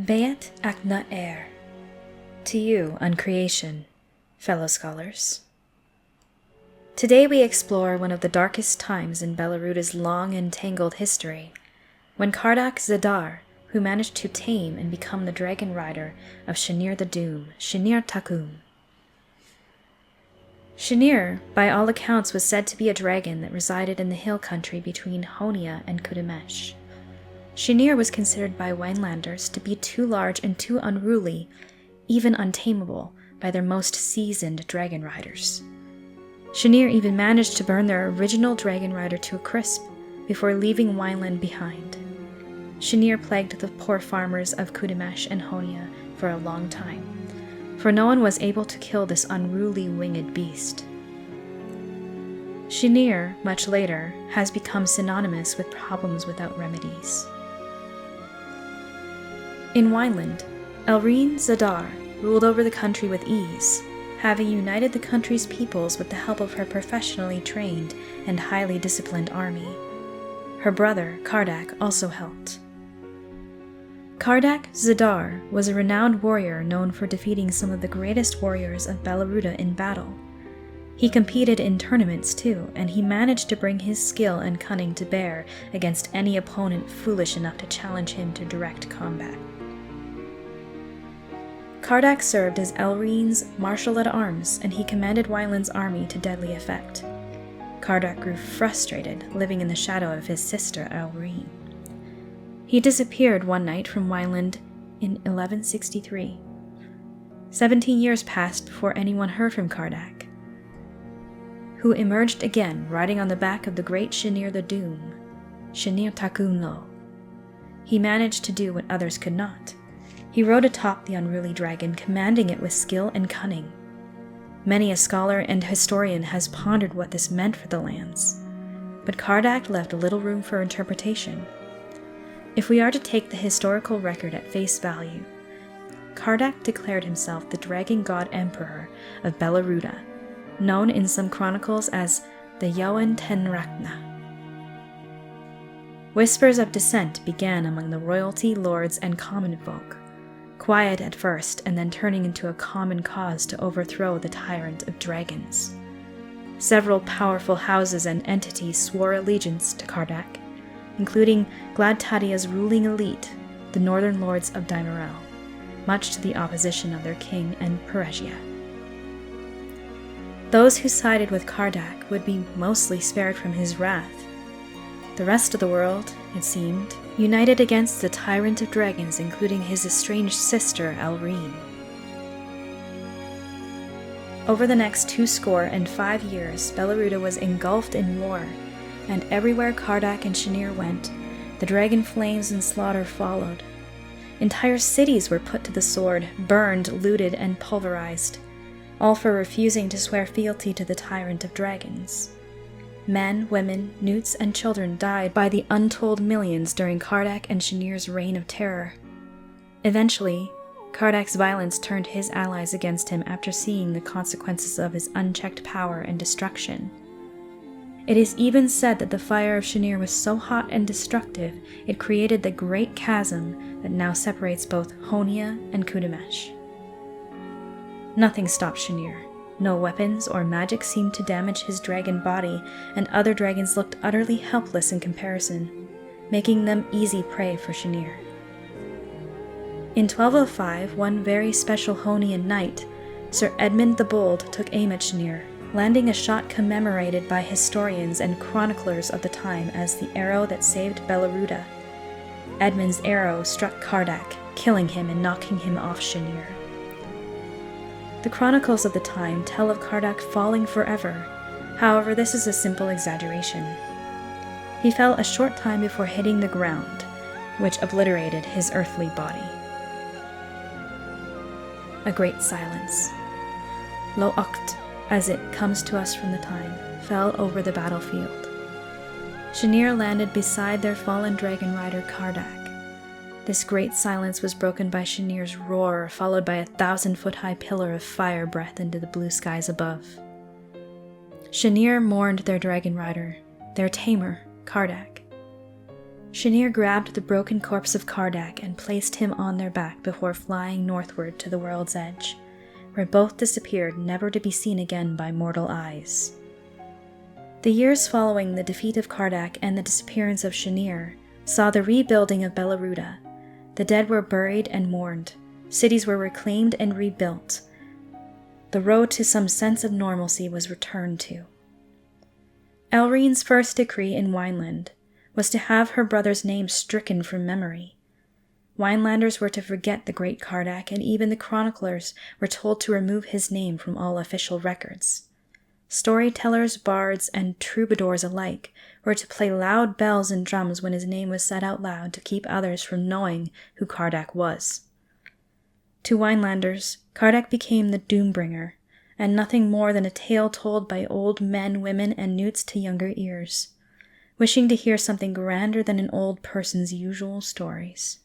Beat Akna Air. To you, Uncreation, fellow scholars. Today we explore one of the darkest times in Belaruda's long and tangled history, when Kardac Xaadar, who managed to tame and become the dragon rider of Shinir the Doom, Shinir Takum. Shinir, by all accounts, was said to be a dragon that resided in the hill country between Honia and Kudamesh. Shinir was considered by Winelanders to be too large and too unruly, even untamable, by their most seasoned dragon riders. Shinir even managed to burn their original dragon rider to a crisp before leaving Wineland behind. Shinir plagued the poor farmers of Kudamesh and Honia for a long time, for no one was able to kill this unruly winged beast. Shinir, much later, has become synonymous with problems without remedies. In Wineland, Elrine Xaadar ruled over the country with ease, having united the country's peoples with the help of her professionally trained and highly disciplined army. Her brother, Kardac, also helped. Kardac Xaadar was a renowned warrior known for defeating some of the greatest warriors of Belaruda in battle. He competed in tournaments too, and he managed to bring his skill and cunning to bear against any opponent foolish enough to challenge him to direct combat. Kardac served as Elrine's marshal-at-arms, and he commanded Wineland's army to deadly effect. Kardac grew frustrated, living in the shadow of his sister Elrine. He disappeared one night from Wineland in 1163. 17 years passed before anyone heard from Kardac, who emerged again riding on the back of the great Shinir the Doom, Shinir Takum. He managed to do what others could not. He rode atop the unruly dragon, commanding it with skill and cunning. Many a scholar and historian has pondered what this meant for the lands, but Kardac left little room for interpretation. If we are to take the historical record at face value, Kardac declared himself the Dragon God Emperor of Belaruda, known in some chronicles as the Yoan Tenrakna. Whispers of dissent began among the royalty, lords, and common folk, quiet at first and then turning into a common cause to overthrow the tyrant of dragons. Several powerful houses and entities swore allegiance to Kardac, including Gladtadia's ruling elite, the northern lords of Daimarel, much to the opposition of their king and Peregia. Those who sided with Kardac would be mostly spared from his wrath. The rest of the world, it seemed, united against the tyrant of dragons, including his estranged sister Elrine. Over the next 25 years, Belaruda was engulfed in war, and everywhere Kardac and Shinir went, the dragon flames and slaughter followed. Entire cities were put to the sword, burned, looted, and pulverized, all for refusing to swear fealty to the tyrant of dragons. Men, women, newts, and children died by the untold millions during Kardac and Shinir's reign of terror. Eventually, Kardac's violence turned his allies against him after seeing the consequences of his unchecked power and destruction. It is even said that the fire of Shinir was so hot and destructive it created the great chasm that now separates both Honia and Kudamesh. Nothing stopped Shinir. No weapons or magic seemed to damage his dragon body, and other dragons looked utterly helpless in comparison, making them easy prey for Shinir. In 1205, one very special Honian knight, Sir Edmund the Bold, took aim at Shinir, landing a shot commemorated by historians and chroniclers of the time as the arrow that saved Belaruda. Edmund's arrow struck Kardac, killing him and knocking him off Shinir. The chronicles of the time tell of Kardac falling forever. However, this is a simple exaggeration. He fell a short time before hitting the ground, which obliterated his earthly body. A great silence, Lo Oct, as it comes to us from the time, fell over the battlefield. Shinir landed beside their fallen dragon rider Kardac. This great silence was broken by Shinir's roar, followed by a 1,000-foot-high pillar of fire breath into the blue skies above. Shinir mourned their dragon rider, their tamer, Kardac. Shinir grabbed the broken corpse of Kardac and placed him on their back before flying northward to the world's edge, where both disappeared, never to be seen again by mortal eyes. The years following the defeat of Kardac and the disappearance of Shinir saw the rebuilding of Belleruda. The dead were buried and mourned. Cities were reclaimed and rebuilt. The road to some sense of normalcy was returned to. Elrine's first decree in Wineland was to have her brother's name stricken from memory. Winelanders were to forget the great Kardac, and even the chroniclers were told to remove his name from all official records. Storytellers, bards, and troubadours alike were to play loud bells and drums when his name was said out loud to keep others from knowing who Kardac was. To Winelanders, Kardac became the Doombringer, and nothing more than a tale told by old men, women, and newts to younger ears, wishing to hear something grander than an old person's usual stories.